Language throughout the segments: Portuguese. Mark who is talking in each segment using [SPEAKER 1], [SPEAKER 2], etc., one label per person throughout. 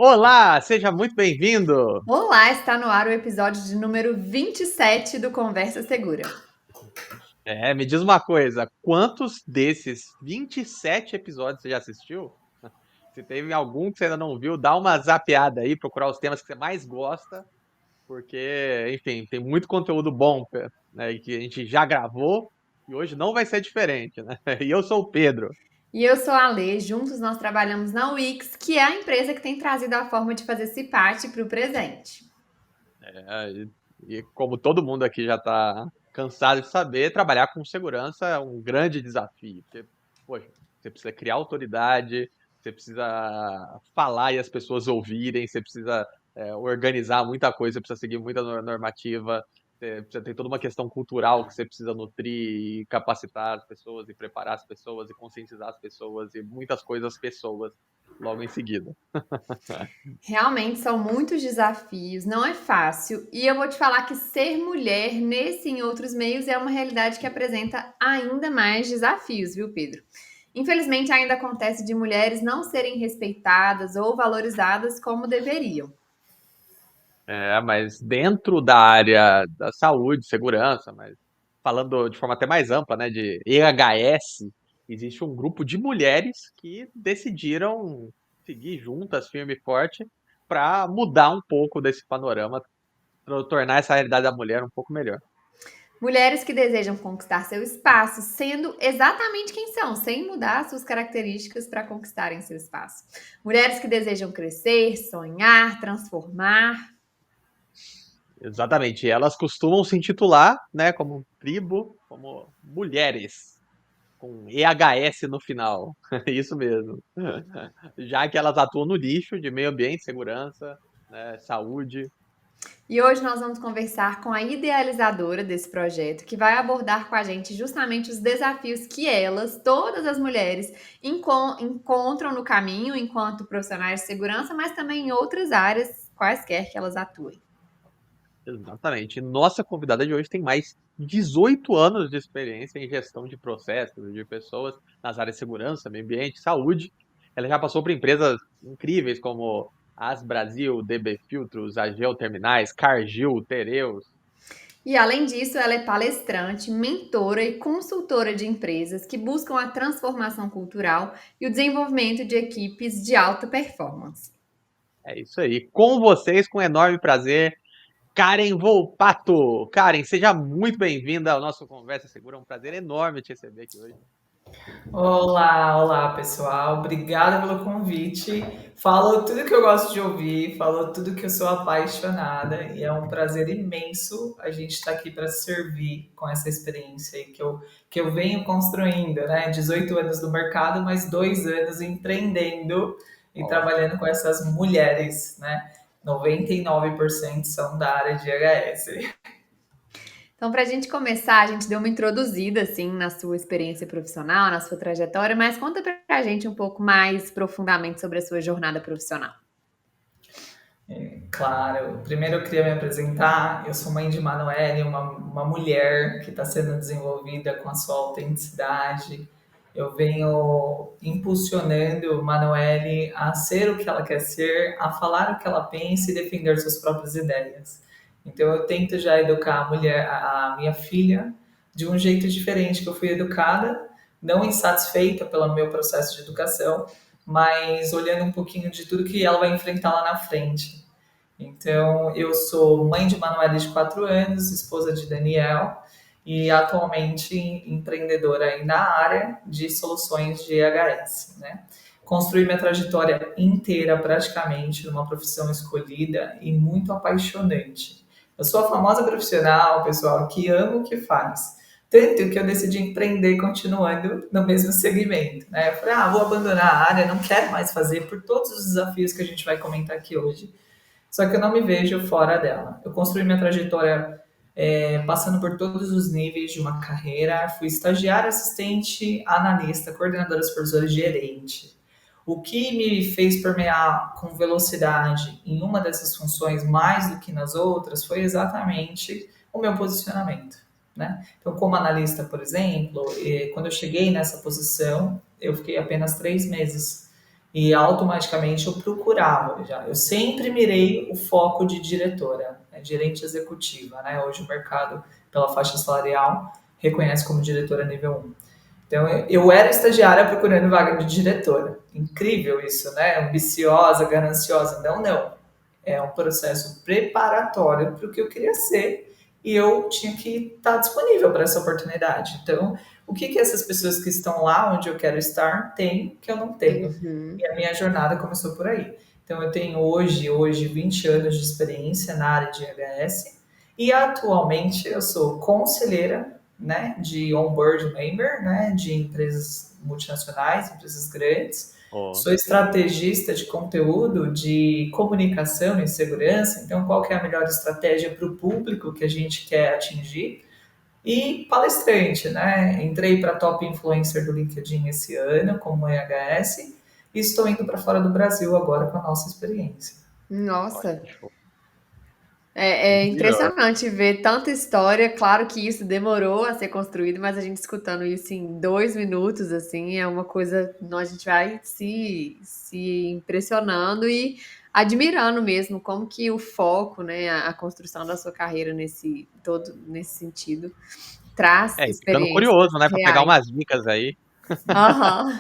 [SPEAKER 1] Olá, seja muito bem-vindo.
[SPEAKER 2] Olá, está no ar o episódio de número 27 do Conversa Segura.
[SPEAKER 1] Me diz uma coisa, quantos desses 27 episódios você já assistiu? Se teve algum que você ainda não viu, dá uma zapeada aí, procurar os temas que você mais gosta, porque, enfim, tem muito conteúdo bom, né, que a gente já gravou e hoje não vai ser diferente, né? E eu sou o Pedro.
[SPEAKER 2] E eu sou a Lê, juntos nós trabalhamos na Wix, que é a empresa que tem trazido a forma de fazer CPAT para o presente.
[SPEAKER 1] E como todo mundo aqui já está cansado de saber, trabalhar com segurança é um grande desafio. Porque, poxa, você precisa criar autoridade, você precisa falar e as pessoas ouvirem, você precisa organizar muita coisa, você precisa seguir muita normativa, você precisa ter toda uma questão cultural que você precisa nutrir e capacitar as pessoas, e preparar as pessoas, e conscientizar as pessoas, e muitas coisas pessoas logo em seguida.
[SPEAKER 2] Realmente são muitos desafios, não é fácil. E eu vou te falar que ser mulher nesse e em outros meios é uma realidade que apresenta ainda mais desafios, viu, Pedro? Infelizmente, ainda acontece de mulheres não serem respeitadas ou valorizadas como deveriam.
[SPEAKER 1] Mas dentro da área da saúde, segurança, mas falando de forma até mais ampla, né, de EHS, existe um grupo de mulheres que decidiram seguir juntas, firme e forte, para mudar um pouco desse panorama, para tornar essa realidade da mulher um pouco melhor.
[SPEAKER 2] Mulheres que desejam conquistar seu espaço, sendo exatamente quem são, sem mudar suas características para conquistarem seu espaço. Mulheres que desejam crescer, sonhar, transformar.
[SPEAKER 1] Exatamente. E elas costumam se intitular, né, como tribo, como mulheres, com EHS no final. Isso mesmo. Já que elas atuam no nicho de meio ambiente, segurança, né, saúde.
[SPEAKER 2] E hoje nós vamos conversar com a idealizadora desse projeto, que vai abordar com a gente justamente os desafios que elas, todas as mulheres, encontram no caminho enquanto profissionais de segurança, mas também em outras áreas, quaisquer que elas atuem.
[SPEAKER 1] Exatamente. Nossa convidada de hoje tem mais de 18 anos de experiência em gestão de processos, de pessoas nas áreas de segurança, meio ambiente, saúde. Ela já passou por empresas incríveis como As Brasil, DB Filtros, Agel Terminais, Cargill, Tereus.
[SPEAKER 2] E além disso, ela é palestrante, mentora e consultora de empresas que buscam a transformação cultural e o desenvolvimento de equipes de alta performance.
[SPEAKER 1] É isso aí. Com vocês, com enorme prazer, Karen Volpato. Karen, seja muito bem-vinda ao nosso Conversa Segura. É um prazer enorme te receber aqui hoje.
[SPEAKER 3] Olá, olá pessoal, obrigada pelo convite. Falou tudo que eu gosto de ouvir, falou tudo que eu sou apaixonada e é um prazer imenso a gente estar aqui para servir com essa experiência aí que eu venho construindo, né? 18 anos no mercado, mas 2 anos empreendendo e
[SPEAKER 1] Ó,
[SPEAKER 3] trabalhando com essas mulheres, né? 99% são da área de HS.
[SPEAKER 2] Então, para a gente começar, a gente deu uma introduzida assim na sua experiência profissional, na sua trajetória, mas conta para a gente um pouco mais profundamente sobre a sua jornada profissional.
[SPEAKER 3] Claro, primeiro eu queria me apresentar. Eu sou mãe de Manoel, uma mulher que está sendo desenvolvida com a sua autenticidade. Eu venho impulsionando Manoel a ser o que ela quer ser, a falar o que ela pensa e defender suas próprias ideias. Então eu tento já educar a mulher, a minha filha, de um jeito diferente que eu fui educada, não insatisfeita pelo meu processo de educação, mas olhando um pouquinho de tudo que ela vai enfrentar lá na frente. Então, eu sou mãe de Manuela de 4 anos, esposa de Daniel e atualmente empreendedora aí na área de soluções de EHS, né? Construí minha trajetória inteira praticamente numa profissão escolhida e muito apaixonante. Eu sou a famosa profissional, pessoal, que ama o que faz. Tanto que eu decidi empreender continuando no mesmo segmento, né? Eu falei, vou abandonar a área, não quero mais fazer por todos os desafios que a gente vai comentar aqui hoje. Só que eu não me vejo fora dela. Eu construí minha trajetória passando por todos os níveis de uma carreira. Fui estagiária, assistente, analista, coordenadora, supervisora e gerente. O que me fez permear com velocidade em uma dessas funções mais do que nas outras foi exatamente o meu posicionamento. Né? Então, como analista, por exemplo, quando eu cheguei nessa posição, eu fiquei apenas 3 meses e automaticamente eu procurava já. Eu sempre mirei o foco de diretora, né, gerente executiva, né? Hoje o mercado, pela faixa salarial, reconhece como diretora nível 1. Então, eu era estagiária procurando vaga de diretora. Incrível isso, né? Ambiciosa, gananciosa. Não, não. É um processo preparatório para o que eu queria ser e eu tinha que estar disponível para essa oportunidade. Então, o que essas pessoas que estão lá onde eu quero estar têm que eu não tenho?
[SPEAKER 2] Uhum.
[SPEAKER 3] E a minha jornada começou por aí. Então, eu tenho hoje 20 anos de experiência na área de IHS e atualmente eu sou conselheira, né, de onboard member, né, de empresas multinacionais, empresas grandes.
[SPEAKER 1] Ó,
[SPEAKER 3] Sou estrategista de conteúdo, de comunicação e segurança, então qual que é a melhor estratégia para o público que a gente quer atingir? E palestrante, né? Entrei para top influencer do LinkedIn esse ano como EHS e estou indo para fora do Brasil agora com a nossa experiência.
[SPEAKER 1] olha
[SPEAKER 2] Nossa,
[SPEAKER 1] que show.
[SPEAKER 2] é
[SPEAKER 1] Incrível.
[SPEAKER 2] impressionante ver tanta história. Claro que isso demorou a ser construído, mas a gente escutando isso em 2 minutos, assim, é uma coisa. A gente vai se impressionando e admirando mesmo como que o foco, né, a construção da sua carreira nesse sentido, traz
[SPEAKER 1] É, e ficando
[SPEAKER 2] experiências
[SPEAKER 1] curioso, né, para pegar
[SPEAKER 2] reais.
[SPEAKER 1] umas dicas aí.
[SPEAKER 2] Aham.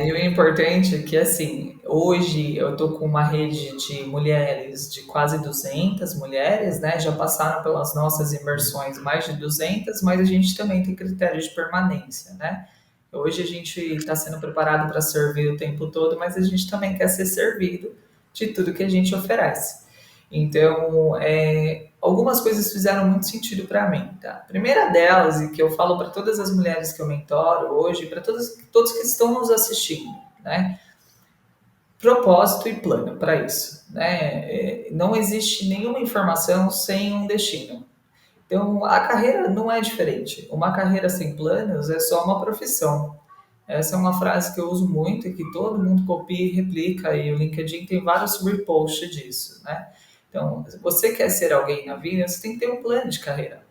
[SPEAKER 3] E o importante é que, assim, hoje eu tô com uma rede de mulheres, de quase 200 mulheres, né? Já passaram pelas nossas imersões mais de 200, mas a gente também tem critério de permanência, né? Hoje a gente está sendo preparado para servir o tempo todo, mas a gente também quer ser servido de tudo que a gente oferece. Então, algumas coisas fizeram muito sentido para mim, tá? A primeira delas, e que eu falo para todas as mulheres que eu mentoro hoje, para todos que estão nos assistindo, né? Propósito e plano para isso, né? Não existe nenhuma informação sem um destino. Então, a carreira não é diferente. Uma carreira sem planos é só uma profissão. Essa é uma frase que eu uso muito e que todo mundo copia e replica, e o LinkedIn tem vários reposts disso, né? Então, se você quer ser alguém na vida, você tem que ter um plano de carreira.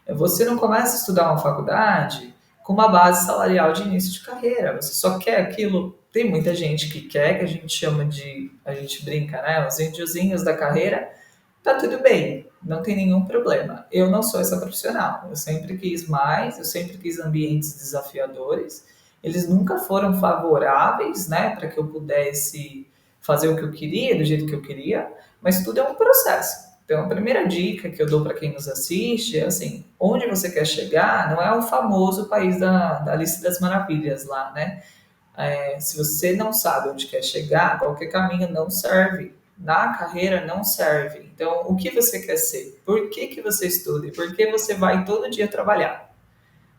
[SPEAKER 3] Você não começa a estudar uma faculdade com uma base salarial de início de carreira. Você só quer aquilo. Tem muita gente que quer, que a gente chama de, a gente brinca, né? Os índiozinhos da carreira. Tá tudo bem, não tem nenhum problema. Eu não sou essa profissional. Eu sempre quis mais, eu sempre quis ambientes desafiadores. Eles nunca foram favoráveis, né, para que eu pudesse fazer o que eu queria, do jeito que eu queria, mas tudo é um processo. Então, a primeira dica que eu dou para quem nos assiste é assim: onde você quer chegar não é o famoso país da Alice das Maravilhas lá, né? Se você não sabe onde quer chegar, qualquer caminho não serve. Na carreira não serve. Então, o que você quer ser? Por que você estuda? E por que você vai todo dia trabalhar?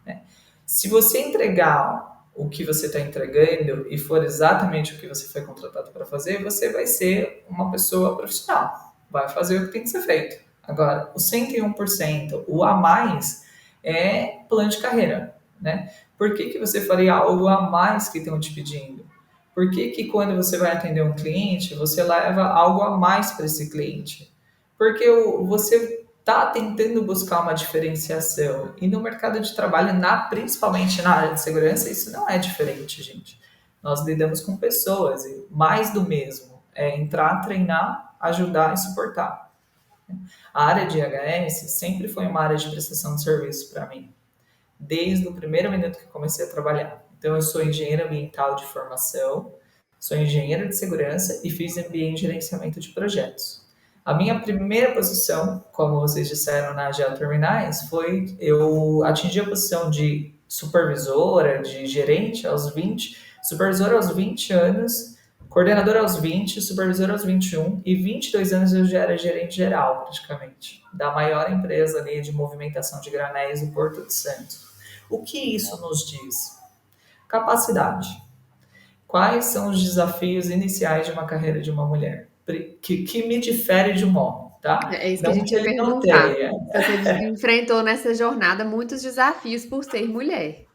[SPEAKER 3] Né? Se você entregar o que você está entregando e for exatamente o que você foi contratado para fazer, você vai ser uma pessoa profissional. Vai fazer o que tem que ser feito. Agora, o 101%, o a mais, é plano de carreira. Né? Por que você faria algo a mais que estão te pedindo? Por que quando você vai atender um cliente, você leva algo a mais para esse cliente? Porque você está tentando buscar uma diferenciação. E no mercado de trabalho, principalmente na área de segurança, isso não é diferente, gente. Nós lidamos com pessoas e mais do mesmo. É entrar, treinar, ajudar e suportar. A área de IHS sempre foi uma área de prestação de serviço para mim, desde o primeiro minuto que comecei a trabalhar. Então, eu sou engenheiro ambiental de formação, sou engenheiro de segurança e fiz MBA em gerenciamento de projetos. A minha primeira posição, como vocês disseram na Geoterminais, foi eu atingi a posição de supervisora, de gerente aos 20, supervisora aos 20 anos, coordenadora aos 20, supervisora aos 21 e 22 anos eu já era gerente geral, praticamente, da maior empresa ali de movimentação de granéis do Porto de Santos. O que isso nos diz? Capacidade. Quais são os desafios iniciais de uma carreira de uma mulher? Que me difere de um homem, tá?
[SPEAKER 2] É isso que a
[SPEAKER 3] Não
[SPEAKER 2] gente
[SPEAKER 3] que
[SPEAKER 2] ia
[SPEAKER 3] ele não
[SPEAKER 2] perguntar.
[SPEAKER 3] tenha.
[SPEAKER 2] Se você enfrentou nessa jornada muitos desafios por ser mulher.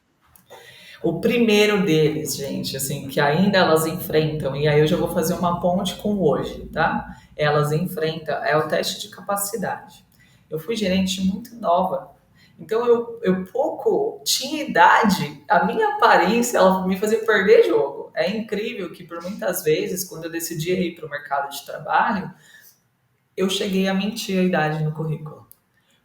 [SPEAKER 3] O primeiro deles, gente, assim, que ainda elas enfrentam, e aí eu já vou fazer uma ponte com hoje, tá? Elas enfrentam, é o teste de capacidade. Eu fui gerente muito nova, então eu pouco tinha idade, a minha aparência, ela me fazia perder jogo. É incrível que por muitas vezes, quando eu decidi ir para o mercado de trabalho, eu cheguei a mentir a idade no currículo.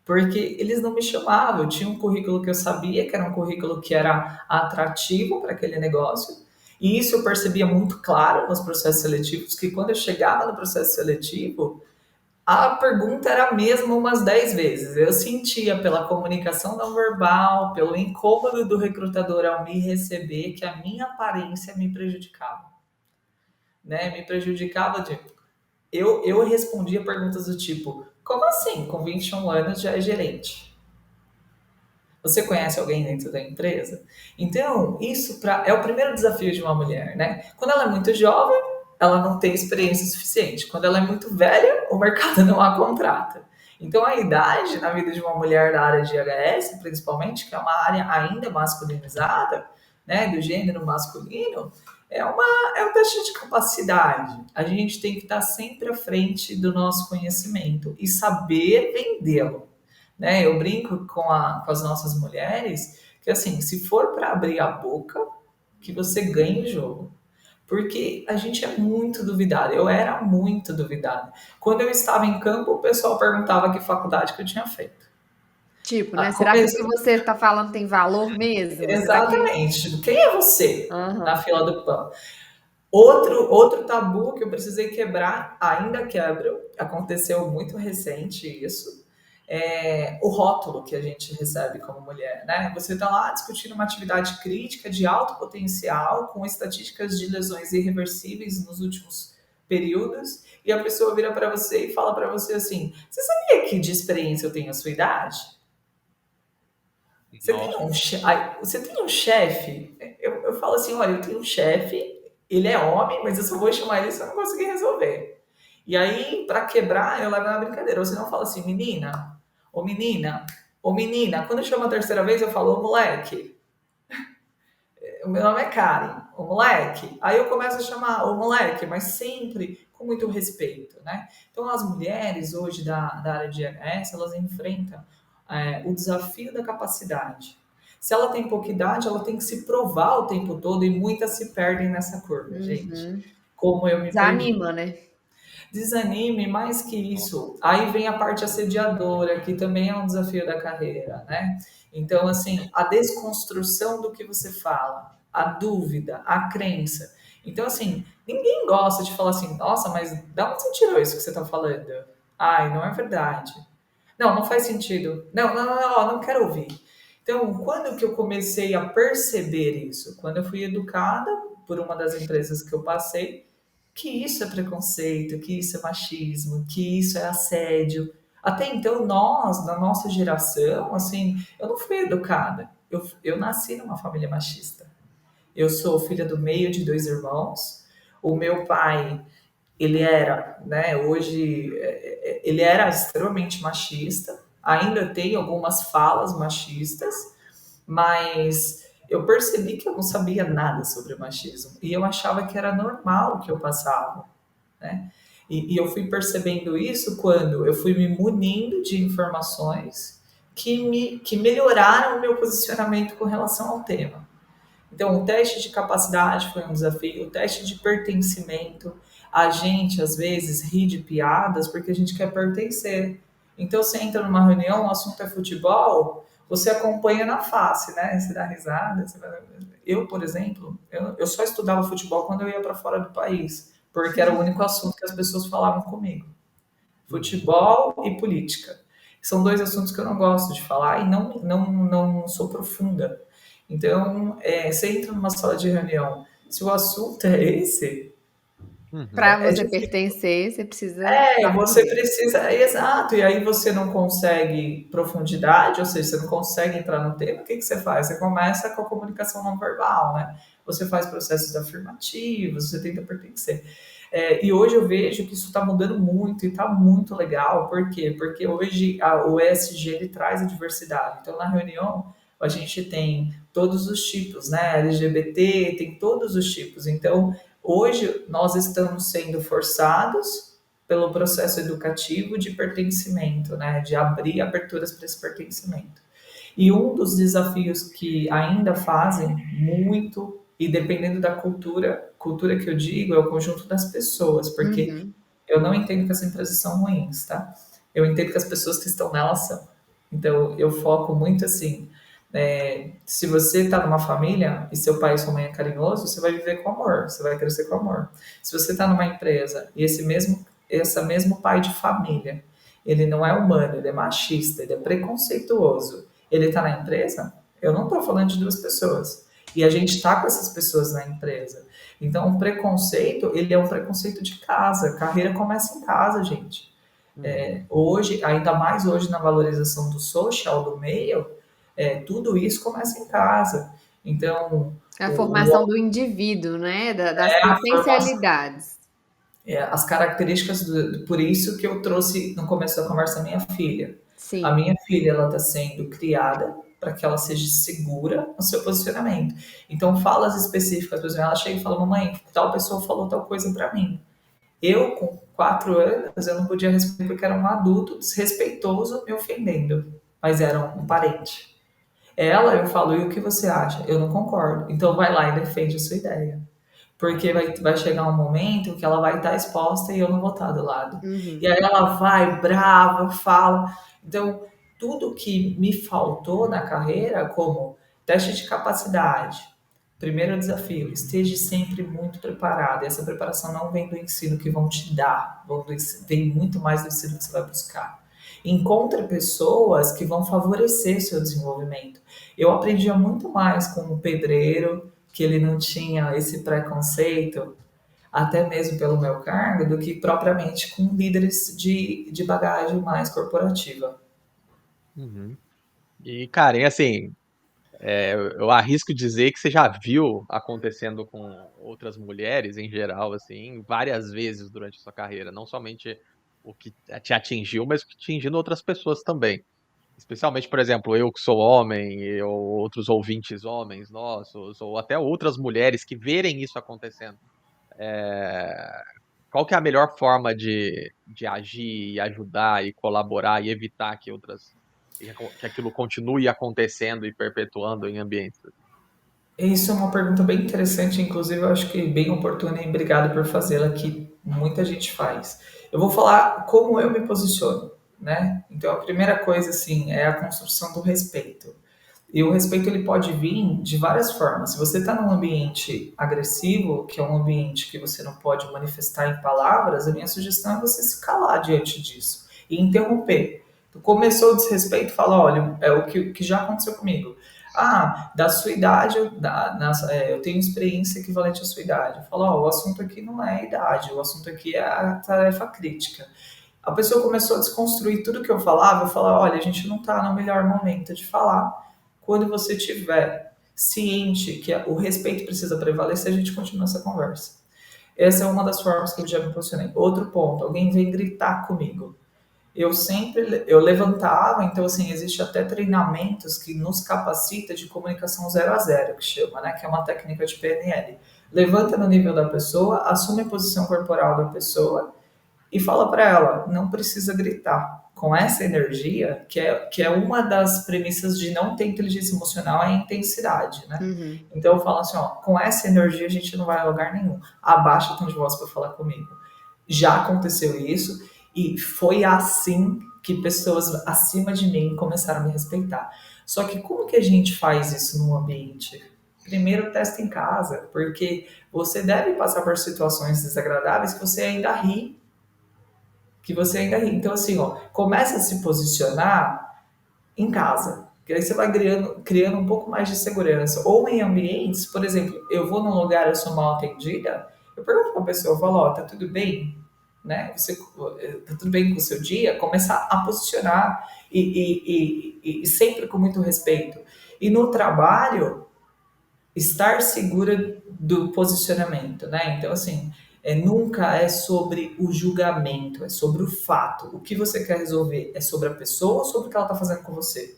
[SPEAKER 3] Porque eles não me chamavam, eu tinha um currículo que eu sabia que era um currículo que era atrativo para aquele negócio, e isso eu percebia muito claro nos processos seletivos, que quando eu chegava no processo seletivo, a pergunta era a mesma umas 10 vezes. Eu sentia pela comunicação não verbal, pelo incômodo do recrutador ao me receber, que a minha aparência me prejudicava. Né? Me prejudicava de... Eu respondia perguntas do tipo, como assim, com 21 anos já é gerente? Você conhece alguém dentro da empresa? Então, isso é o primeiro desafio de uma mulher, né? Quando ela é muito jovem, ela não tem experiência suficiente. Quando ela é muito velha, o mercado não a contrata. Então, a idade na vida de uma mulher da área de HS, principalmente, que é uma área ainda masculinizada, né, do gênero masculino, é um teste de capacidade. A gente tem que estar sempre à frente do nosso conhecimento e saber vendê-lo. Né? Eu brinco com as nossas mulheres que, assim, se for para abrir a boca, que você ganhe o jogo. Porque a gente é muito duvidado. Eu era muito duvidada. Quando eu estava em campo, o pessoal perguntava que faculdade que eu tinha feito.
[SPEAKER 2] Tipo, né? Será que o que você está falando tem valor mesmo?
[SPEAKER 3] Exatamente. Quem é você na
[SPEAKER 2] Uhum.
[SPEAKER 3] fila do pão? Outro tabu que eu precisei quebrar, ainda quebro, aconteceu muito recente isso, é o rótulo que a gente recebe como mulher, né? Você está lá discutindo uma atividade crítica de alto potencial, com estatísticas de lesões irreversíveis nos últimos períodos, e a pessoa vira para você e fala para você assim, você sabia que de experiência eu tenho a sua idade? Você tem um chefe? Eu falo assim, olha, eu tenho um chefe, ele é homem, mas eu só vou chamar ele se eu não conseguir resolver. E aí, para quebrar, eu levo na brincadeira. Você não fala assim, menina, ô menina, ô menina. Quando eu chamo a terceira vez, eu falo, ô moleque. O meu nome é Karen, ô moleque. Aí eu começo a chamar ô moleque, mas sempre com muito respeito, né? Então, as mulheres hoje da área de EHS, elas enfrentam o desafio da capacidade. Se ela tem pouca idade, ela tem que se provar o tempo todo e muitas se perdem nessa curva, gente. Como eu me perdi.
[SPEAKER 2] Desanima, né?
[SPEAKER 3] Desanime, mais que isso. Aí vem a parte assediadora, que também é um desafio da carreira, né? Então, assim, a desconstrução do que você fala, a dúvida, a crença. Então, assim, ninguém gosta de falar assim, nossa, mas da onde você tirou isso que você está falando? Ai, não é verdade. Não, não faz sentido. Não quero ouvir. Então, quando que eu comecei a perceber isso? Quando eu fui educada por uma das empresas que eu passei, que isso é preconceito, que isso é machismo, que isso é assédio. Até então, nós, da nossa geração, assim, eu não fui educada. Eu nasci numa família machista. Eu sou filha do meio de 2 irmãos. O meu pai, ele era, né, hoje, ele era extremamente machista. Ainda tem algumas falas machistas, mas eu percebi que eu não sabia nada sobre machismo e eu achava que era normal o que eu passava, né? E eu fui percebendo isso quando eu fui me munindo de informações que melhoraram o meu posicionamento com relação ao tema. Então, o teste de capacidade foi um desafio, o teste de pertencimento. A gente, às vezes, ri de piadas porque a gente quer pertencer. Então, você entra numa reunião, o assunto é futebol, você acompanha na face, né? Você dá risada. Eu, por exemplo, eu só estudava futebol quando eu ia para fora do país, porque era o único assunto que as pessoas falavam comigo. Futebol e política. São 2 assuntos que eu não gosto de falar e não sou profunda. Então, você entra numa sala de reunião, se o assunto é esse...
[SPEAKER 2] Para você pertencer, você precisa...
[SPEAKER 3] você precisa... Exato, e aí você não consegue profundidade, ou seja, você não consegue entrar no tema, o que você faz? Você começa com a comunicação não verbal, né? Você faz processos afirmativos, você tenta pertencer. E hoje eu vejo que isso está mudando muito e está muito legal. Por quê? Porque hoje o ESG ele traz a diversidade. Então, na reunião, a gente tem todos os tipos, né? LGBT, tem todos os tipos. Então, hoje nós estamos sendo forçados pelo processo educativo de pertencimento, né? De abrir aberturas para esse pertencimento. E um dos desafios que ainda fazem muito E dependendo da cultura que eu digo é o conjunto das pessoas, porque
[SPEAKER 2] Uhum.
[SPEAKER 3] eu não entendo que as empresas são ruins, tá? Eu entendo que as pessoas que estão nelas são. Então, eu foco muito assim. Se você está numa família e seu pai e sua mãe é carinhoso, você vai viver com amor, você vai crescer com amor. Se você está numa empresa e esse mesmo pai de família, ele não é humano, ele é machista, ele é preconceituoso, ele está na empresa, eu não estou falando de duas pessoas. E a gente está com essas pessoas na empresa. Então, o preconceito, ele é um preconceito de casa. Carreira começa em casa, gente.
[SPEAKER 1] Uhum.
[SPEAKER 3] Hoje, ainda mais hoje na valorização do social, do meio, tudo isso começa em casa. Então,
[SPEAKER 2] A
[SPEAKER 3] o,
[SPEAKER 2] formação do indivíduo, né? Das
[SPEAKER 3] a formação,
[SPEAKER 2] potencialidades.
[SPEAKER 3] as características por isso que eu trouxe no começo da conversa a minha filha. A
[SPEAKER 2] Sim.
[SPEAKER 3] minha filha, ela está sendo criada para que ela seja segura no seu posicionamento. Então, falas específicas, por exemplo, ela chega e fala, mamãe, tal pessoa falou tal coisa para mim. Eu, com 4 anos, eu não podia responder porque era um adulto desrespeitoso me ofendendo, mas era um parente. Ela, eu falo, e o que você acha? Eu não concordo. Então vai lá e defende a sua ideia. Porque vai chegar um momento que ela vai estar exposta e eu não vou estar do lado. E
[SPEAKER 2] Uhum.
[SPEAKER 3] aí ela vai brava, fala. Então, tudo que me faltou na carreira, como teste de capacidade, primeiro desafio, esteja sempre muito preparado. E essa preparação não vem do ensino que vão te dar, vem muito mais do ensino que você vai buscar. Encontre pessoas que vão favorecer seu desenvolvimento. Eu aprendia muito mais com o pedreiro, que ele não tinha esse preconceito, até mesmo pelo meu cargo, do que propriamente com líderes de bagagem mais corporativa.
[SPEAKER 1] Uhum. E, cara, e assim, eu arrisco dizer que você já viu acontecendo com outras mulheres em geral, assim, várias vezes durante a sua carreira, não somente o que te atingiu, mas o que atingindo outras pessoas também. Especialmente, por exemplo, eu que sou homem, ou outros ouvintes homens nossos, ou até outras mulheres que verem isso acontecendo. Eh, Qual que é a melhor forma de agir e ajudar e colaborar e evitar que que aquilo continue acontecendo e perpetuando em ambientes?
[SPEAKER 3] Isso é uma pergunta bem interessante, inclusive eu acho que bem oportuna e obrigado por fazê-la, que muita gente faz. Eu vou falar como eu me posiciono, né? Então a primeira coisa, assim, é a construção do respeito. E o respeito ele pode vir de várias formas. Se você está num ambiente agressivo, que é um ambiente que você não pode manifestar em palavras, a minha sugestão é você se calar diante disso e interromper. Começou o desrespeito, fala, olha, é o que já aconteceu comigo. Ah, da sua idade, eu tenho experiência equivalente à sua idade. Fala, ó, o assunto aqui não é a idade, o assunto aqui é a tarefa crítica. A pessoa começou a desconstruir tudo que eu falava, eu falava, olha, a gente não está no melhor momento de falar. Quando você tiver ciente que o respeito precisa prevalecer, a gente continua essa conversa. Essa é uma das formas que eu já me posicionei. Outro ponto, alguém vem gritar comigo. Eu levantava, então assim, existe até treinamentos que nos capacita de comunicação 0 a 0, que chama, né, que é uma técnica de PNL. Levanta no nível da pessoa, assume a posição corporal da pessoa e fala para ela, não precisa gritar. Com essa energia, que é uma das premissas de não ter inteligência emocional, é a intensidade, né?
[SPEAKER 2] Uhum.
[SPEAKER 3] Então eu falo assim, ó, com essa energia a gente não vai a lugar nenhum. Abaixa o tom de voz para falar comigo. Já aconteceu isso e foi assim que pessoas acima de mim começaram a me respeitar. Só que como que a gente faz isso no ambiente? Primeiro testa em casa, porque você deve passar por situações desagradáveis que você ainda ri, Então, assim, ó, começa a se posicionar em casa. Que aí você vai criando um pouco mais de segurança. Ou em ambientes, por exemplo, eu vou num lugar, eu sou mal atendida, eu pergunto para a pessoa, eu falo, ó, tá tudo bem? Né? Tá tudo bem com o seu dia? Começar a posicionar e sempre com muito respeito. E no trabalho, estar segura do posicionamento, né? Então, assim, nunca é sobre o julgamento, é sobre o fato. O que você quer resolver é sobre a pessoa ou sobre o que ela está fazendo com você?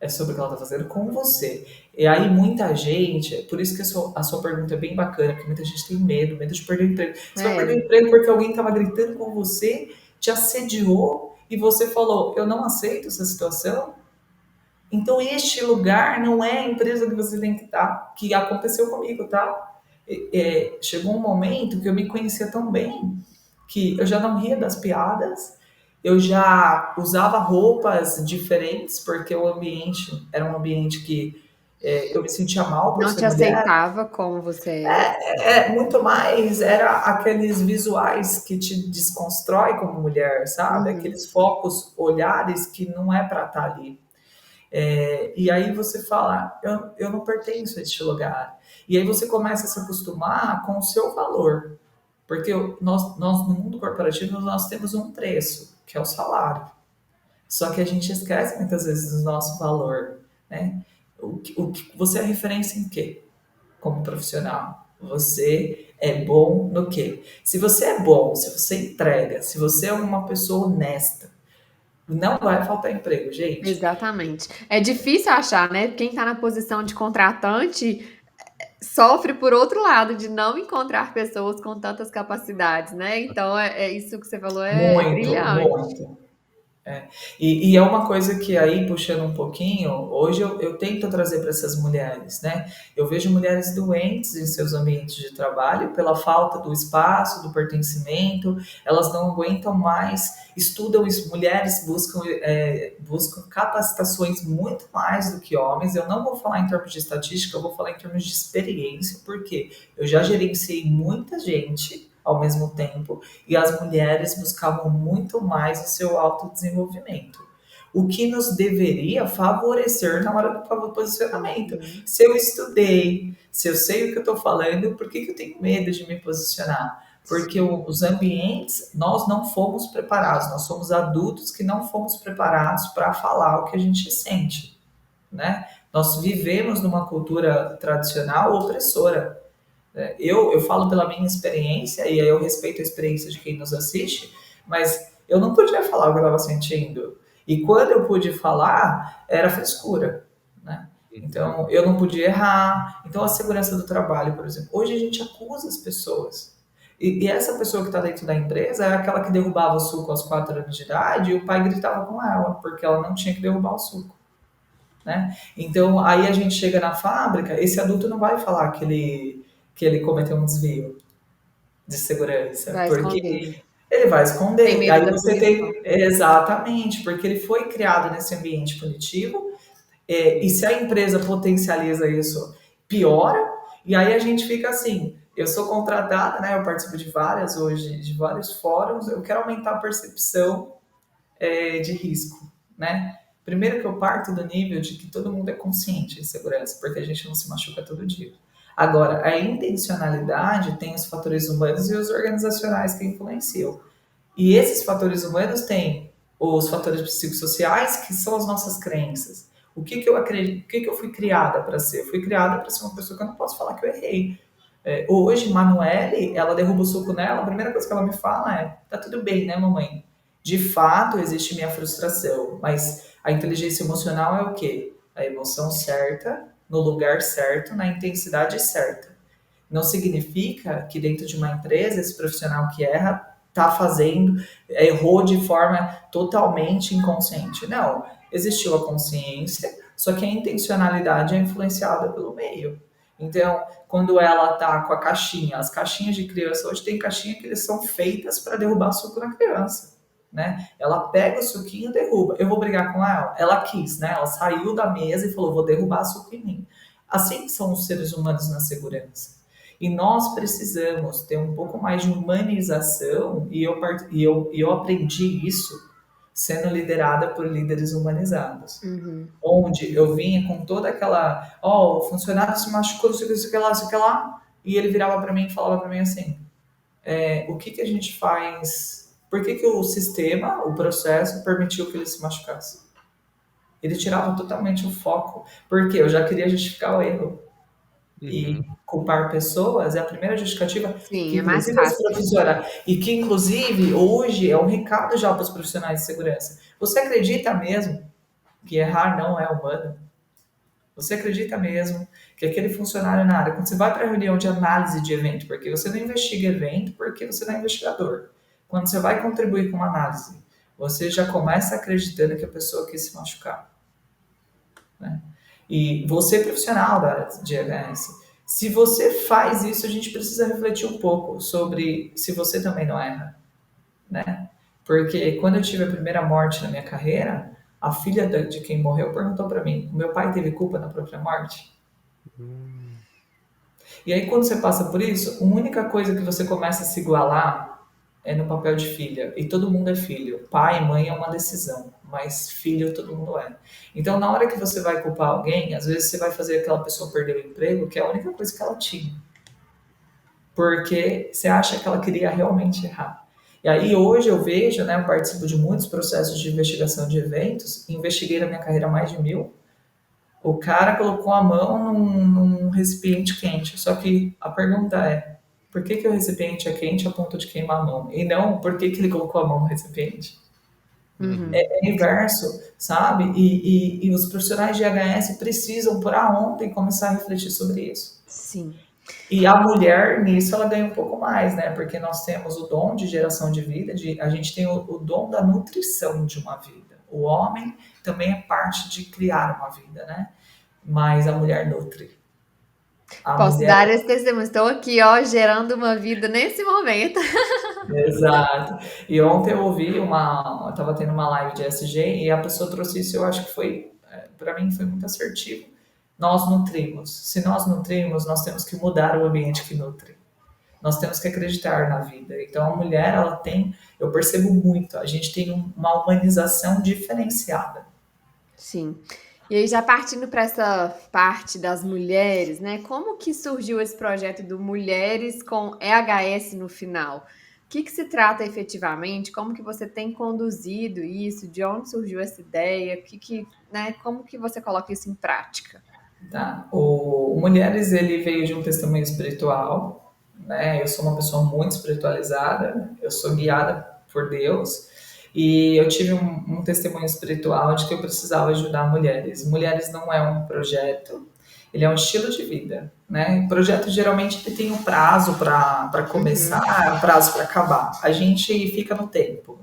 [SPEAKER 3] É sobre o que ela está fazendo com você. E aí, muita gente, por isso que a sua pergunta é bem bacana, porque muita gente tem medo de perder o emprego. Você vai perder o
[SPEAKER 2] É.
[SPEAKER 3] emprego porque alguém estava gritando com você, te assediou e você falou: eu não aceito essa situação. Então, este lugar não é a empresa que você tem que estar, que aconteceu comigo, tá? Chegou um momento que eu me conhecia tão bem que eu já não ria das piadas, eu já usava roupas diferentes, porque o ambiente era um ambiente que eu me sentia mal por
[SPEAKER 2] Não
[SPEAKER 3] ser
[SPEAKER 2] te
[SPEAKER 3] mulher.
[SPEAKER 2] aceitava como você era.
[SPEAKER 3] Muito mais era aqueles visuais que te desconstrói como mulher, sabe?
[SPEAKER 2] Uhum.
[SPEAKER 3] Aqueles focos, olhares que não é para estar ali. E aí você fala, eu não pertenço a este lugar. E aí você começa a se acostumar com o seu valor. Porque nós no mundo corporativo, nós temos um preço, que é o salário. Só que a gente esquece muitas vezes do nosso valor, né? Você é referência em quê? Como profissional? Você é bom no quê? Se você é bom, se você entrega, se você é uma pessoa honesta, não vai faltar emprego, gente.
[SPEAKER 2] Exatamente. É difícil achar, né? Quem está na posição de contratante sofre por outro lado de não encontrar pessoas com tantas capacidades, né? Então, isso que você falou é
[SPEAKER 3] Muito,
[SPEAKER 2] brilhante.
[SPEAKER 3] muito. E é uma coisa que aí, puxando um pouquinho, hoje eu tento trazer para essas mulheres, né? Eu vejo mulheres doentes em seus ambientes de trabalho pela falta do espaço, do pertencimento, elas não aguentam mais, estudam isso, mulheres buscam capacitações muito mais do que homens. Eu não vou falar em termos de estatística, eu vou falar em termos de experiência, porque eu já gerenciei muita gente ao mesmo tempo e as mulheres buscavam muito mais o seu autodesenvolvimento. O que nos deveria favorecer na hora do posicionamento.
[SPEAKER 2] Uhum.
[SPEAKER 3] Se eu estudei, se eu sei o que eu estou falando, por que eu tenho medo de me posicionar? Porque
[SPEAKER 2] Sim.
[SPEAKER 3] os ambientes, nós não fomos preparados, nós somos adultos que não fomos preparados para falar o que a gente sente, né? Nós vivemos numa cultura tradicional opressora. Eu falo pela minha experiência, e aí eu respeito a experiência de quem nos assiste, mas eu não podia falar o que eu estava sentindo. E quando eu pude falar, era frescura, né?
[SPEAKER 1] Uhum.
[SPEAKER 3] Então, eu não podia errar. Então, a segurança do trabalho, por exemplo. Hoje a gente acusa as pessoas. E essa pessoa que está dentro da empresa é aquela que derrubava o suco aos 4 anos de idade e o pai gritava com ela, porque ela não tinha que derrubar o suco, né? Então, aí a gente chega na fábrica, esse adulto não vai falar que ele cometeu um desvio de segurança,
[SPEAKER 2] Vai
[SPEAKER 3] porque
[SPEAKER 2] esconder.
[SPEAKER 3] ele vai
[SPEAKER 2] Tem
[SPEAKER 3] esconder.
[SPEAKER 2] medo
[SPEAKER 3] Aí
[SPEAKER 2] da
[SPEAKER 3] você
[SPEAKER 2] punição.
[SPEAKER 3] tem. Exatamente, porque ele foi criado nesse ambiente punitivo, e se a empresa potencializa isso, piora, e aí a gente fica assim. Eu sou contratada, né? Eu participo de várias hoje, de vários fóruns. Eu quero aumentar a percepção de risco, né? Primeiro que eu parto do nível de que todo mundo é consciente de segurança, porque a gente não se machuca todo dia. Agora, a intencionalidade tem os fatores humanos e os organizacionais que influenciam. E esses fatores humanos têm os fatores psicossociais, que são as nossas crenças. O que que eu acredito, o que que eu fui criada para ser? Eu fui criada para ser uma pessoa que eu não posso falar que eu errei. Hoje, Manuele, ela derruba o suco nela, a primeira coisa que ela me fala é: tá tudo bem, né, mamãe? De fato, existe minha frustração, mas a inteligência emocional é o quê? A emoção certa, no lugar certo, na intensidade certa. Não significa que dentro de uma empresa, esse profissional que erra está fazendo, errou de forma totalmente inconsciente. Não, existiu a consciência, só que a intencionalidade é influenciada pelo meio. Então, quando ela tá com a caixinha, as caixinhas de criança, hoje tem caixinha que eles são feitas para derrubar suco na criança, né? Ela pega o suquinho e derruba. Eu vou brigar com ela? Ela quis, né? Ela saiu da mesa e falou: vou derrubar suco em mim. Assim são os seres humanos na segurança. E nós precisamos ter um pouco mais de humanização, e eu aprendi isso sendo liderada por líderes humanizados.
[SPEAKER 2] Uhum.
[SPEAKER 3] Onde eu vinha com toda aquela, o funcionário se machucou, não sei o que, não sei o que lá, não sei o que lá, e ele virava para mim e falava para mim assim: o que que a gente faz? Por que que o sistema, o processo, permitiu que ele se machucasse? Ele tirava totalmente o foco, porque eu já queria justificar o erro. E
[SPEAKER 1] Uhum.
[SPEAKER 3] culpar pessoas é a primeira justificativa
[SPEAKER 2] Sim,
[SPEAKER 3] que,
[SPEAKER 2] é mais
[SPEAKER 3] inclusive, os
[SPEAKER 2] fácil.
[SPEAKER 3] profissionais, e que, inclusive, hoje é um recado já para os profissionais de segurança. Você acredita mesmo que errar não é humano? Você acredita mesmo que aquele funcionário na área, quando você vai para a reunião de análise de evento, porque você não investiga evento, porque você não é investigador. Quando você vai contribuir com uma análise, você já começa acreditando que a pessoa quis se machucar. né? E você, profissional da área de EHS, se você faz isso, a gente precisa refletir um pouco sobre se você também não erra, né? Porque quando eu tive a primeira morte na minha carreira, a filha de quem morreu perguntou para mim: meu pai teve culpa na própria morte?
[SPEAKER 1] Hum,
[SPEAKER 3] E aí, quando você passa por isso, a única coisa que você começa a se igualar é no papel de filha. E todo mundo é filho. Pai e mãe é uma decisão, mas filho todo mundo é. Então, na hora que você vai culpar alguém, às vezes você vai fazer aquela pessoa perder o emprego, que é a única coisa que ela tinha. Porque você acha que ela queria realmente errar. E aí, hoje eu vejo, né, eu participo de muitos processos de investigação de eventos, investiguei na minha carreira mais de 1000. O cara colocou a mão num recipiente quente. Só que a pergunta é: por que, que o recipiente é quente a ponto de queimar a mão? E não por que, que ele colocou a mão no recipiente.
[SPEAKER 2] Uhum.
[SPEAKER 1] uhum.
[SPEAKER 3] É inverso, sabe? E os profissionais de HS precisam, por ontem, começar a refletir sobre isso.
[SPEAKER 2] Sim.
[SPEAKER 3] E a mulher, nisso, ela ganha um pouco mais, né? Porque nós temos o dom de geração de vida, a gente tem o dom da nutrição de uma vida. O homem também é parte de criar uma vida, né? Mas a mulher nutre. A
[SPEAKER 2] Posso
[SPEAKER 3] mulher,
[SPEAKER 2] dar esse testemunho. Estou aqui, ó, gerando uma vida nesse momento.
[SPEAKER 3] exato. E ontem eu ouvi eu estava tendo uma live de SG e a pessoa trouxe isso, eu acho que foi, para mim foi muito assertivo. Nós nutrimos. Se nós nutrimos, nós temos que mudar o ambiente que nutre. Nós temos que acreditar na vida. Então a mulher, ela tem, eu percebo muito, a gente tem uma humanização diferenciada.
[SPEAKER 2] Sim. E aí, já partindo para essa parte das mulheres, né? Como que surgiu esse projeto do Mulheres com EHS no final? O que se trata efetivamente? Como que você tem conduzido isso? De onde surgiu essa ideia? Né? Como que você coloca isso em prática?
[SPEAKER 3] Tá? O Mulheres, ele veio de um testemunho espiritual, né? Eu sou uma pessoa muito espiritualizada, eu sou guiada por Deus, e eu tive um testemunho espiritual de que eu precisava ajudar mulheres. Mulheres não é um projeto, ele é um estilo de vida, né? O projeto geralmente ele tem um prazo para
[SPEAKER 2] Uhum.
[SPEAKER 3] começar, um prazo para acabar. A gente fica no tempo.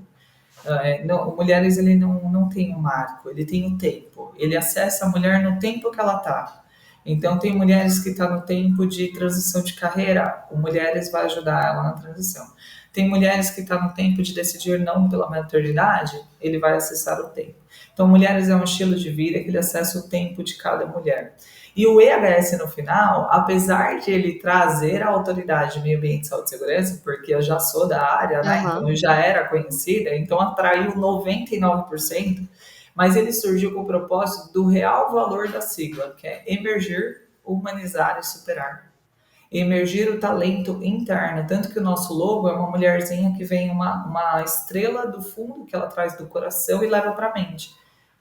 [SPEAKER 3] Não, o Mulheres ele não tem um marco, ele tem um tempo. Ele acessa a mulher no tempo que ela está. Então, tem mulheres que estão no tempo de transição de carreira, o Mulheres vai ajudar ela na transição. Tem mulheres que estão no tempo de decidir não pela maternidade, ele vai acessar o tempo. Então, Mulheres é um estilo de vida que ele acessa o tempo de cada mulher. E o EHS no final, apesar de ele trazer a autoridade de meio ambiente, saúde e segurança, porque eu já sou da área, né? Então eu
[SPEAKER 2] Aham.
[SPEAKER 3] já era conhecida, então atraiu 99%, mas ele surgiu com o propósito do real valor da sigla, que é emergir, humanizar e superar. Emergir o talento interno, tanto que o nosso logo é uma mulherzinha que vem uma estrela do fundo que ela traz do coração e leva para a mente.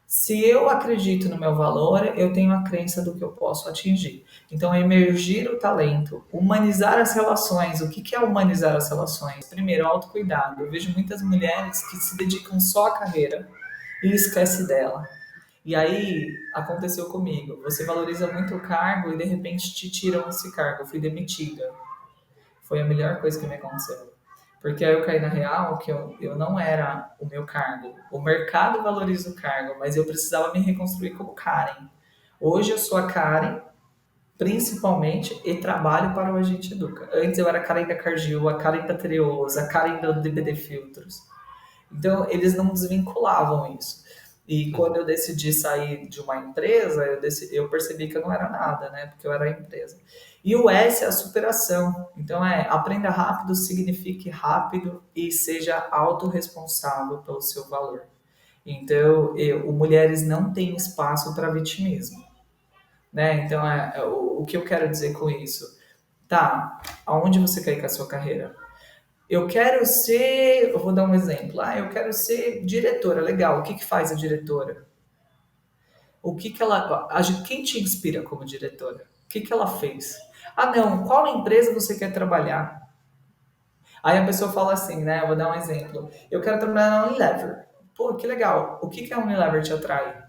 [SPEAKER 3] Se eu acredito no meu valor, eu tenho a crença do que eu posso atingir. Então, emergir o talento, humanizar as relações. O que é humanizar as relações? Primeiro, autocuidado. Eu vejo muitas mulheres que se dedicam só à carreira e esquece dela. E aí, aconteceu comigo. Você valoriza muito o cargo e de repente te tiram esse cargo. Eu fui demitida. Foi a melhor coisa que me aconteceu. Porque aí eu caí na real que eu não era o meu cargo. O mercado valoriza o cargo, mas eu precisava me reconstruir como Karen. Hoje eu sou a Karen, principalmente, e trabalho para o Agente Educa. Antes eu era a Karen da Cargill, a Karen da Treosa, a Karen do DBD Filtros. Então, eles não desvinculavam isso. E quando eu decidi sair de uma empresa, eu percebi que eu não era nada, né? Porque eu era a empresa. E o S é a superação. Então, aprenda rápido, signifique rápido e seja autorresponsável pelo seu valor. Então, o Mulheres não tem espaço para vitimismo, né? Então, o que eu quero dizer com isso? Tá, aonde você quer ir com a sua carreira? Eu quero ser, eu vou dar um exemplo. Eu quero ser diretora. Legal. O que que faz a diretora? O que que ela, quem te inspira como diretora? O que que ela fez? Não, qual empresa você quer trabalhar? Aí a pessoa fala assim, né? Eu vou dar um exemplo. Eu quero trabalhar na Unilever. Pô, que legal. O que que a Unilever te atrai?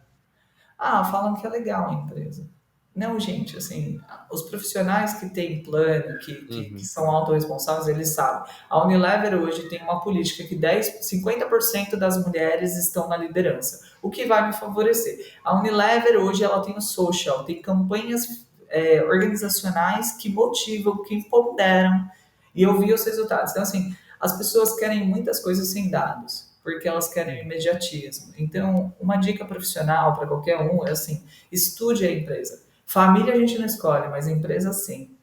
[SPEAKER 3] Falam que é legal a empresa. Não, gente, assim, os profissionais que têm plano, que
[SPEAKER 1] Uhum.
[SPEAKER 3] são autorresponsáveis, eles sabem. A Unilever hoje tem uma política que 50% das mulheres estão na liderança, o que vai me favorecer. A Unilever hoje ela tem o social, tem campanhas organizacionais que motivam, que empoderam, e eu vi os resultados. Então, assim, as pessoas querem muitas coisas sem dados, porque elas querem imediatismo. Então, uma dica profissional para qualquer um é assim, estude a empresa. Família a gente não escolhe, mas empresa sim.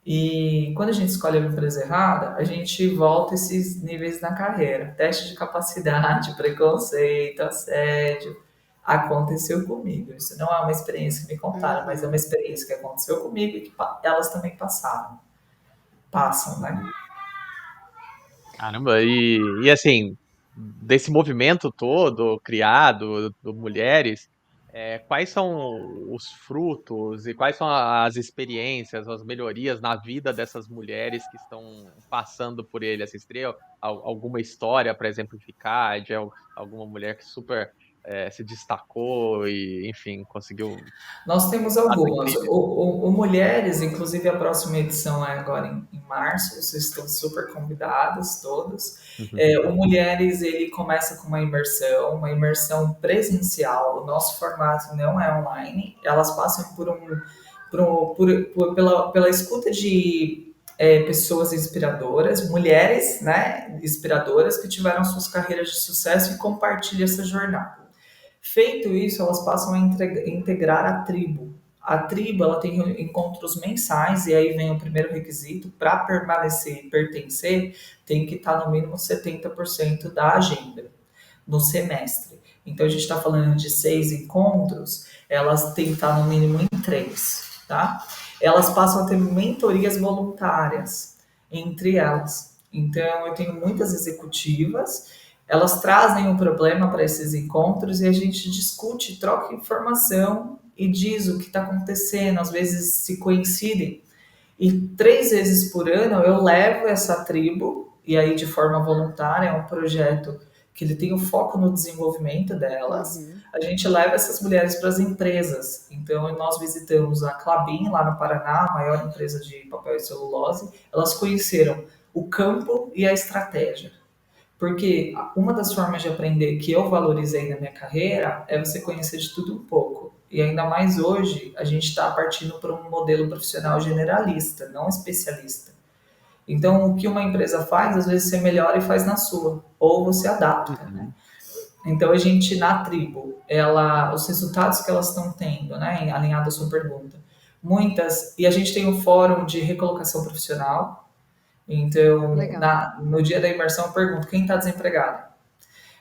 [SPEAKER 3] E quando a gente escolhe a empresa errada, a gente volta esses níveis na carreira. Teste de capacidade, preconceito, assédio. Aconteceu comigo. Isso não é uma experiência que me contaram, mas é uma experiência que aconteceu comigo e que elas também passaram. Passam, né?
[SPEAKER 1] Caramba, e assim, desse movimento todo criado do mulheres, quais são os frutos e quais são as experiências, as melhorias na vida dessas mulheres que estão passando por ele? Assim, você teria alguma história para exemplificar de alguma mulher que super se destacou e, enfim, conseguiu
[SPEAKER 3] Nós temos
[SPEAKER 1] resultados
[SPEAKER 3] algumas.
[SPEAKER 1] incríveis?
[SPEAKER 3] O Mulheres, inclusive a próxima edição é agora em março, vocês estão super convidadas todas. O Mulheres, ele começa com uma imersão presencial. O nosso formato não é online. Elas passam pela escuta de pessoas inspiradoras, mulheres, né, inspiradoras que tiveram suas carreiras de sucesso e compartilham essa jornada. Feito isso, elas passam a integrar a tribo. A tribo ela tem encontros mensais e aí vem o primeiro requisito para permanecer e pertencer, tem que estar no mínimo 70% da agenda no semestre. Então a gente está falando de 6 encontros, elas têm que estar no mínimo em 3, tá? Elas passam a ter mentorias voluntárias entre elas. Então eu tenho muitas executivas, elas trazem um problema para esses encontros e a gente discute, troca informação e diz o que está acontecendo, às vezes se coincidem. E 3 vezes por ano eu levo essa tribo, e aí de forma voluntária, é um projeto que ele tem o foco no desenvolvimento delas. A gente leva essas mulheres para as empresas. Então nós visitamos a Klabin, lá no Paraná, a maior empresa de papel e celulose. Elas conheceram o campo e a estratégia. Porque uma das formas de aprender que eu valorizei na minha carreira é você conhecer de tudo um pouco. E ainda mais hoje, a gente está partindo para um modelo profissional generalista, não especialista. Então, o que uma empresa faz, às vezes você melhora e faz na sua, ou você adapta, né?
[SPEAKER 1] Uhum.
[SPEAKER 3] Então, a gente, na tribo, os resultados que elas estão tendo, né, alinhado à sua pergunta, muitas, e a gente tem um fórum de recolocação profissional. Então,
[SPEAKER 2] Legal.
[SPEAKER 3] no dia da imersão, eu pergunto quem está desempregado.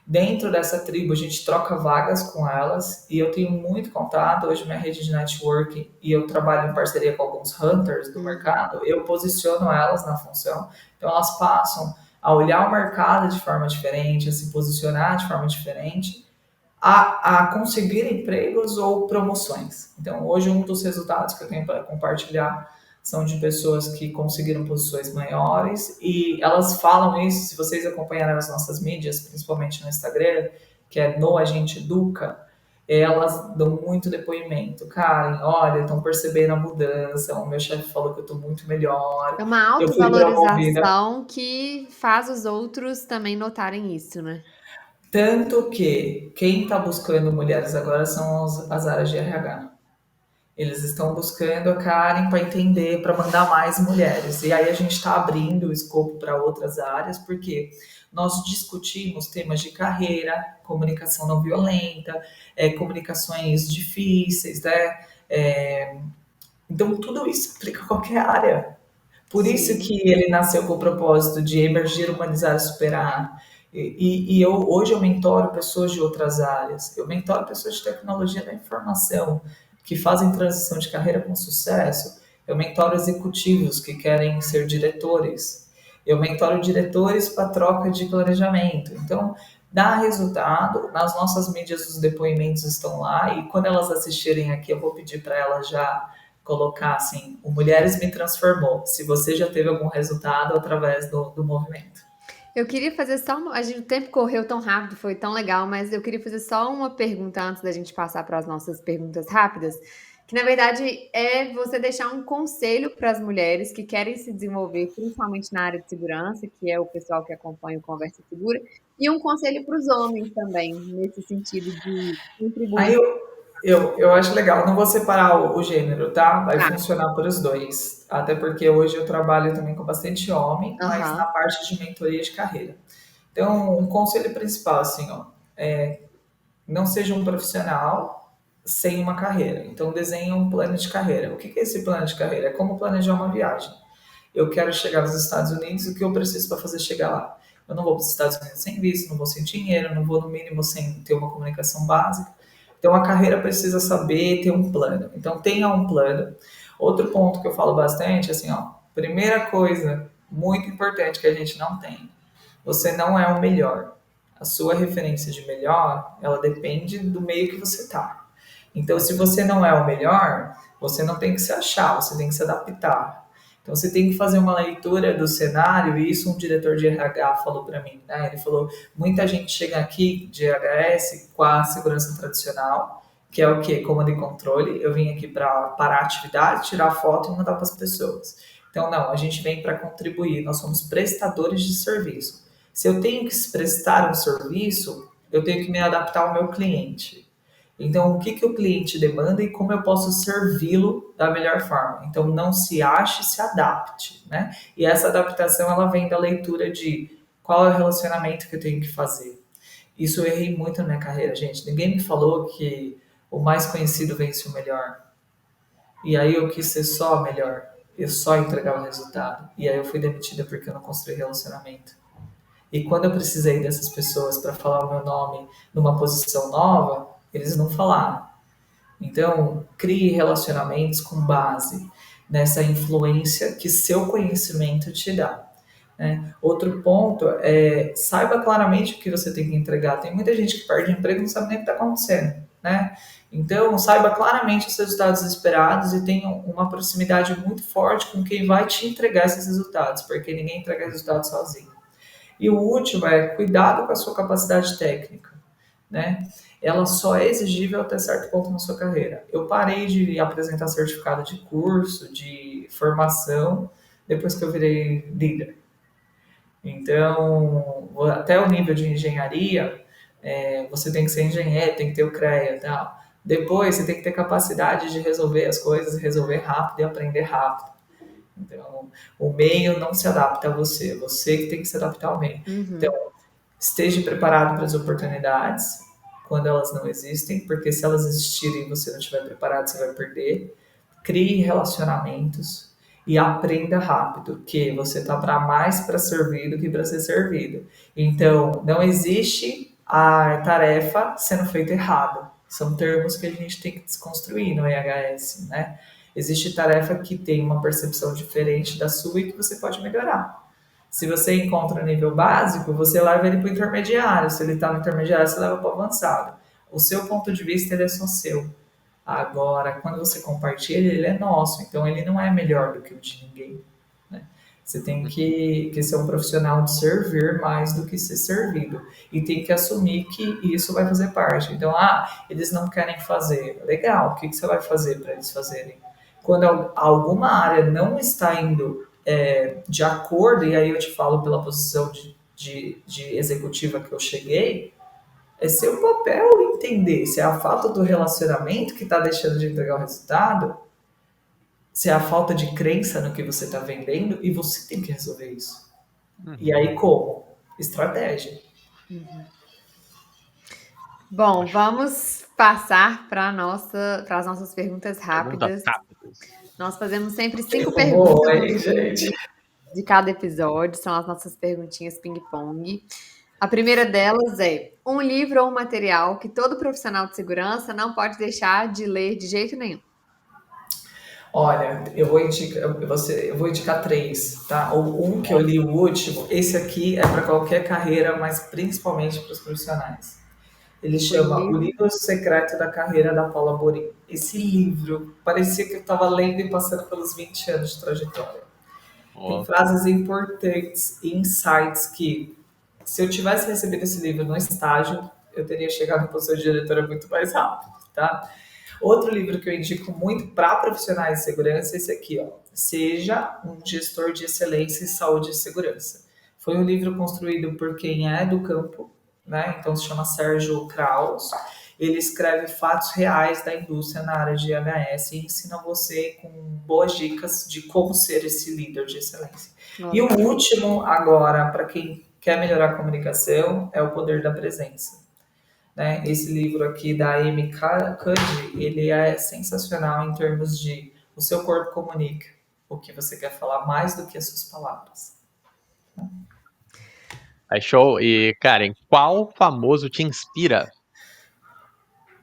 [SPEAKER 3] Dentro dessa tribo, a gente troca vagas com elas e eu tenho muito contato. Hoje, minha rede de network e eu trabalho em parceria com alguns hunters do mercado. Eu posiciono elas na função, então elas passam a olhar o mercado de forma diferente, a se posicionar de forma diferente, a conseguir empregos ou promoções. Então, hoje, um dos resultados que eu tenho para compartilhar são de pessoas que conseguiram posições maiores e elas falam isso, se vocês acompanharem as nossas mídias, principalmente no Instagram, que é no Agente Educa, elas dão muito depoimento. Karen, olha, estão percebendo a mudança, o meu chefe falou que eu estou muito melhor,
[SPEAKER 2] É uma
[SPEAKER 3] eu fui promovida.
[SPEAKER 2] autovalorização que faz os outros também notarem isso, né?
[SPEAKER 3] Tanto que quem está buscando mulheres agora são as áreas de RH. Eles estão buscando a Karen para entender, para mandar mais mulheres. E aí a gente está abrindo o escopo para outras áreas, porque nós discutimos temas de carreira, comunicação não violenta, comunicações difíceis, né? Então tudo isso aplica a qualquer área. Por isso
[SPEAKER 2] Sim.
[SPEAKER 3] que ele nasceu com o propósito de emergir, humanizar e superar. E hoje eu mentoro pessoas de outras áreas. Eu mentoro pessoas de tecnologia da informação que fazem transição de carreira com sucesso. Eu mentoro executivos que querem ser diretores. Eu mentoro diretores para troca de planejamento. Então, dá resultado. Nas nossas mídias, os depoimentos estão lá. E quando elas assistirem aqui, eu vou pedir para elas já colocar assim, o Mulheres me transformou, se você já teve algum resultado através do movimento.
[SPEAKER 2] Eu queria fazer só uma. O tempo correu tão rápido, foi tão legal, mas eu queria fazer só uma pergunta antes da gente passar para as nossas perguntas rápidas. que na verdade é você deixar um conselho para as mulheres que querem se desenvolver, principalmente na área de segurança, que é o pessoal que acompanha o Conversa Segura, e um conselho para os homens também, nesse sentido de
[SPEAKER 3] Aí
[SPEAKER 2] contribuir.
[SPEAKER 3] eu acho legal, não vou separar o gênero, tá? Vai
[SPEAKER 2] Tá.
[SPEAKER 3] funcionar para os dois. Até porque hoje eu trabalho também com bastante homem, mas na
[SPEAKER 2] Aham.
[SPEAKER 3] parte de mentoria de carreira. Então, um conselho principal, assim, ó, não seja um profissional sem uma carreira. Então, desenhe um plano de carreira. O que é esse plano de carreira? É como planejar uma viagem. Eu quero chegar nos Estados Unidos, o que eu preciso para fazer chegar lá? Eu não vou para os Estados Unidos sem visto, não vou sem dinheiro, não vou no mínimo sem ter uma comunicação básica. Então a carreira precisa saber ter um plano. Então tenha um plano. Outro ponto que eu falo bastante, assim, ó, primeira coisa muito importante que a gente não tem, você não é o melhor. A sua referência de melhor, ela depende do meio que você tá. Então, se você não é o melhor, você não tem que se achar, você tem que se adaptar. Então, você tem que fazer uma leitura do cenário, e isso um diretor de RH falou para mim, né? Ele falou, muita gente chega aqui de HS com a segurança tradicional, que é o quê? Comando e controle. Eu vim aqui para parar a atividade, tirar foto e mandar para as pessoas. Então, não, a gente vem para contribuir, nós somos prestadores de serviço. Se eu tenho que prestar um serviço, eu tenho que me adaptar ao meu cliente. Então, o que o cliente demanda e como eu posso servi-lo da melhor forma. Então, não se ache, se adapte, né? E essa adaptação, ela vem da leitura de qual é o relacionamento que eu tenho que fazer. Isso eu errei muito na minha carreira, gente. Ninguém me falou que o mais conhecido vence o melhor. E aí eu quis ser só a melhor. Eu só entregava o resultado. E aí eu fui demitida porque eu não construí relacionamento. E quando eu precisei dessas pessoas para falar o meu nome numa posição nova, eles não falaram. Então, crie relacionamentos com base nessa influência que seu conhecimento te dá. Né? Outro ponto é saiba claramente o que você tem que entregar. Tem muita gente que perde emprego e não sabe nem o que está acontecendo. Né? Então, saiba claramente os resultados esperados e tenha uma proximidade muito forte com quem vai te entregar esses resultados, porque ninguém entrega resultados sozinho. E o último é cuidado com a sua capacidade técnica, né? Ela só é exigível até certo ponto na sua carreira. Eu parei de apresentar certificado de curso, de formação, depois que eu virei líder. Então, até o nível de engenharia, você tem que ser engenheiro, tem que ter o CREA e tal. Depois, você tem que ter capacidade de resolver as coisas, resolver rápido e aprender rápido. Então, o meio não se adapta a você, você que tem que se adaptar ao meio. Então, esteja preparado para as oportunidades quando elas não existem, porque se elas existirem e você não estiver preparado, você vai perder. Crie relacionamentos e aprenda rápido, que você está mais para servir do que para ser servido. Então, não existe a tarefa sendo feita errada. São termos que a gente tem que desconstruir no EHS, né? Existe tarefa que tem uma percepção diferente da sua e que você pode melhorar. Se você encontra o nível básico, você leva ele para o intermediário. Se ele está no intermediário, você leva para o avançado. O seu ponto de vista ele é só seu. Agora, quando você compartilha, ele é nosso. Então, ele não é melhor do que o de ninguém. Né? Você tem que ser um profissional de servir mais do que ser servido. E tem que assumir que isso vai fazer parte. Então, eles não querem fazer. Legal, o que você vai fazer para eles fazerem? Quando alguma área não está indo de acordo, e aí eu te falo pela posição de executiva que eu cheguei, é seu papel entender se é a falta do relacionamento que está deixando de entregar o resultado, se é a falta de crença no que você está vendendo, e você tem que resolver isso. E aí como? Estratégia.
[SPEAKER 2] Bom, vamos passar para as nossas perguntas rápidas. Nós fazemos sempre 5 perguntas de cada episódio, são as nossas perguntinhas ping-pong. A primeira delas é um livro ou um material que todo profissional de segurança não pode deixar de ler de jeito nenhum.
[SPEAKER 3] Olha, eu vou indicar 3, tá? Um que eu li o último, esse aqui é para qualquer carreira, mas principalmente para os profissionais. Ele chama O Livro Secreto da Carreira da Paula Borin. Esse livro parecia que eu estava lendo e passando pelos 20 anos de trajetória. Tem frases importantes e insights que, se eu tivesse recebido esse livro no estágio, eu teria chegado na posição de diretora muito mais rápido, tá? Outro livro que eu indico muito para profissionais de segurança é esse aqui, ó. Seja um gestor de excelência em saúde e segurança. Foi um livro construído por quem é do campo, né? Então se chama Sérgio Kraus. Ele escreve fatos reais da indústria na área de HS e ensina você com boas dicas de como ser esse líder de excelência. E o último, agora, para quem quer melhorar a comunicação, é O Poder da Presença. Né? Esse livro aqui da Amy Cuddy, ele é sensacional em termos de o seu corpo comunica o que você quer falar mais do que as suas palavras.
[SPEAKER 1] Aí, show. E, Karen, qual famoso te inspira?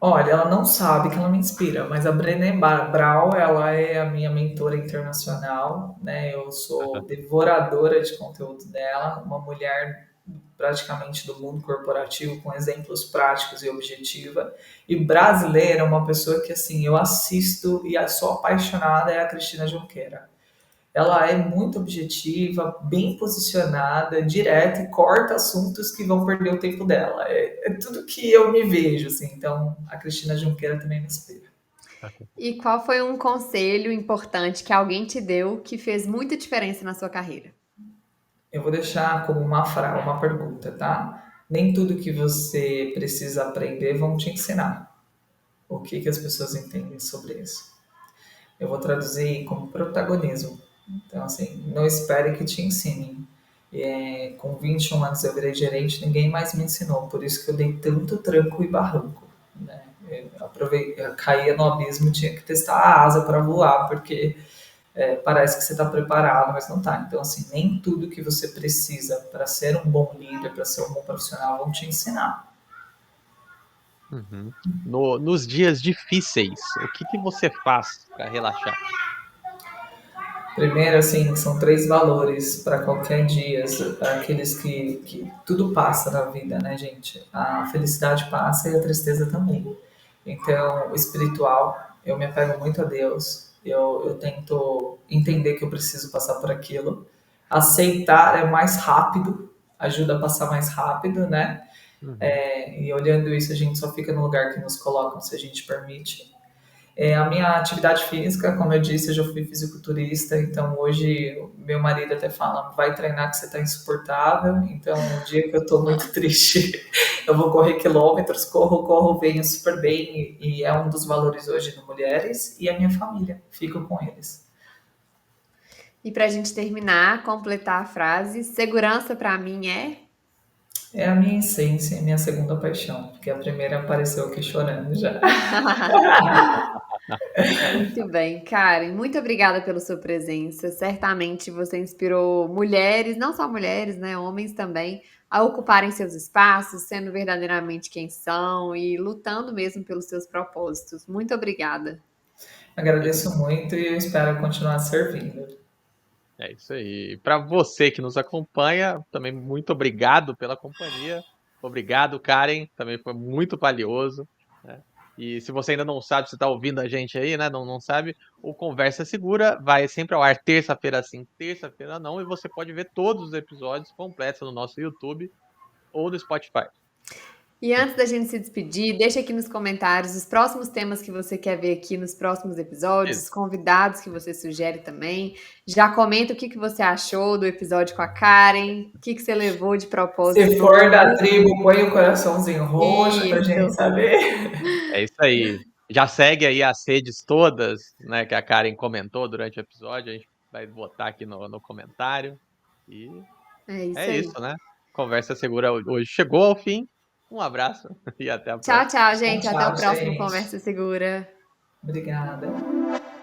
[SPEAKER 3] Olha, ela não sabe que ela me inspira, mas a Brené Brown, ela é a minha mentora internacional, né? Eu sou devoradora de conteúdo dela, uma mulher praticamente do mundo corporativo com exemplos práticos e objetiva. E brasileira, uma pessoa que assim eu assisto e sou apaixonada é a Cristina Junqueira. Ela é muito objetiva, bem posicionada, direta e corta assuntos que vão perder o tempo dela. É tudo que eu me vejo, assim. Então, a Cristina Junqueira também me inspira.
[SPEAKER 2] E qual foi um conselho importante que alguém te deu que fez muita diferença na sua carreira?
[SPEAKER 3] Eu vou deixar como uma pergunta, tá? Nem tudo que você precisa aprender vão te ensinar. O que as pessoas entendem sobre isso? Eu vou traduzir como protagonismo. Então, assim, não espere que te ensinem. Com 21 anos eu virei gerente, ninguém mais me ensinou, por isso que eu dei tanto tranco e barranco. Né? Eu caía no abismo, tinha que testar a asa para voar, porque parece que você está preparado, mas não está. Então, assim, nem tudo que você precisa para ser um bom líder, para ser um bom profissional, vão te ensinar.
[SPEAKER 1] Uhum. Nos dias difíceis, o que você faz para relaxar?
[SPEAKER 3] Primeiro, assim, são 3 valores para qualquer dia, aqueles que tudo passa na vida, né, gente? A felicidade passa e a tristeza também. Então, o espiritual, eu me apego muito a Deus, eu tento entender que eu preciso passar por aquilo. Aceitar é mais rápido, ajuda a passar mais rápido, né?
[SPEAKER 1] Uhum.
[SPEAKER 3] E olhando isso, a gente só fica no lugar que nos colocam se a gente permite. A minha atividade física, como eu disse, eu já fui fisiculturista, então hoje meu marido até fala, vai treinar que você está insuportável, então um dia que eu estou muito triste, eu vou correr quilômetros, corro, venho super bem, e é um dos valores hoje do Mulheres, e a minha família, fico com eles.
[SPEAKER 2] E para a gente terminar, completar a frase, segurança para mim é?
[SPEAKER 3] É a minha essência e minha segunda paixão, porque a primeira apareceu aqui chorando já.
[SPEAKER 2] Muito bem, Karen, muito obrigada pela sua presença. Certamente você inspirou mulheres, não só mulheres, né, homens também, a ocuparem seus espaços, sendo verdadeiramente quem são e lutando mesmo pelos seus propósitos. Muito obrigada.
[SPEAKER 3] Agradeço muito e eu espero continuar servindo.
[SPEAKER 1] É isso aí. Para você que nos acompanha, também muito obrigado pela companhia. Obrigado, Karen, também foi muito valioso, né? E se você ainda não sabe, você está ouvindo a gente aí, né, não sabe, o Conversa Segura vai sempre ao ar terça-feira sim, terça-feira não, e você pode ver todos os episódios completos no nosso YouTube ou no Spotify.
[SPEAKER 2] E antes da gente se despedir, deixa aqui nos comentários os próximos temas que você quer ver aqui nos próximos episódios, os
[SPEAKER 1] Isso.
[SPEAKER 2] convidados que você sugere também. Já comenta o que você achou do episódio com a Karen, o que você levou de propósito.
[SPEAKER 3] Se for da tribo, põe o coraçãozinho roxo pra gente
[SPEAKER 2] Isso.
[SPEAKER 3] saber.
[SPEAKER 1] É isso aí. Já segue aí as redes todas, né, que a Karen comentou durante o episódio, a gente vai botar aqui no comentário. E
[SPEAKER 2] É isso
[SPEAKER 1] é
[SPEAKER 2] aí.
[SPEAKER 1] isso, né? Conversa Segura hoje chegou ao fim. Um abraço e até a
[SPEAKER 2] Tchau,
[SPEAKER 1] próxima.
[SPEAKER 2] tchau, gente. Até
[SPEAKER 3] Tchau,
[SPEAKER 2] o próximo
[SPEAKER 3] gente.
[SPEAKER 2] Conversa Segura.
[SPEAKER 3] Obrigada.